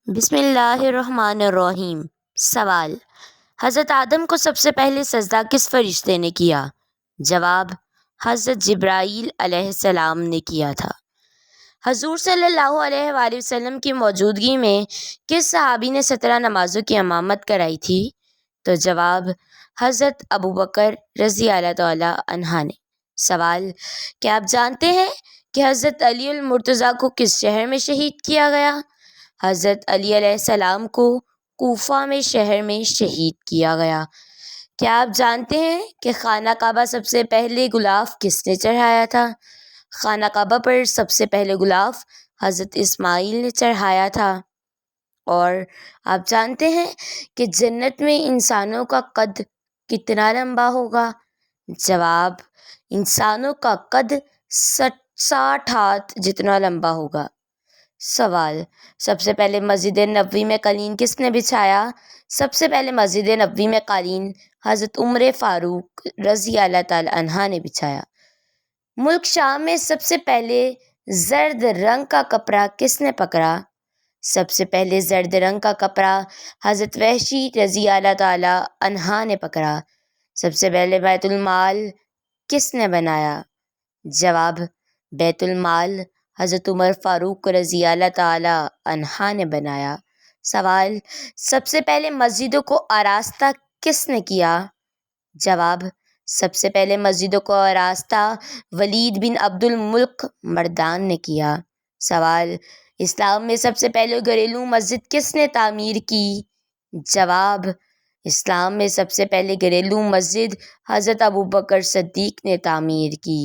بسم اللہ الرحمن الرحیم۔ سوال: حضرت آدم کو سب سے پہلے سجدہ کس فرشتے نے کیا؟ جواب: حضرت جبرائیل علیہ السلام نے کیا تھا۔ حضور صلی اللہ علیہ وآلہ وسلم کی موجودگی میں کس صحابی نے 17 نمازوں کی امامت کرائی تھی؟ تو جواب: حضرت ابوبکر رضی اللہ تعالیٰ عنہ نے۔ سوال: کیا آپ جانتے ہیں کہ حضرت علی المرتضیٰ کو کس شہر میں شہید کیا گیا؟ حضرت علی علیہ السلام کو کوفہ میں شہر میں شہید کیا گیا۔ کیا آپ جانتے ہیں کہ خانہ کعبہ سب سے پہلے غلاف کس نے چڑھایا تھا؟ خانہ کعبہ پر سب سے پہلے غلاف حضرت اسماعیل نے چڑھایا تھا۔ اور آپ جانتے ہیں کہ جنت میں انسانوں کا قد کتنا لمبا ہوگا؟ جواب: انسانوں کا قد 60 ہاتھ جتنا لمبا ہوگا۔ سوال: سب سے پہلے مسجد نبوی میں قالین کس نے بچھایا؟ سب سے پہلے مسجد نبوی میں قالین حضرت عمر فاروق رضی اللہ تعالی عنہ نے بچھایا۔ ملک شام میں سب سے پہلے زرد رنگ کا کپڑا کس نے پکڑا؟ سب سے پہلے زرد رنگ کا کپڑا حضرت وحشی رضی اللہ تعالی عنہ نے پکڑا۔ سب سے پہلے بیت المال کس نے بنایا؟ جواب: بیت المال حضرت عمر فاروق رضی اللہ تعالی عنہ نے بنایا۔ سوال: سب سے پہلے مسجدوں کو آراستہ کس نے کیا؟ جواب: سب سے پہلے مسجدوں کو آراستہ ولید بن عبد الملک مردان نے کیا۔ سوال: اسلام میں سب سے پہلے گھریلو مسجد کس نے تعمیر کی؟ جواب: اسلام میں سب سے پہلے گھریلو مسجد حضرت ابوبکر صدیق نے تعمیر کی۔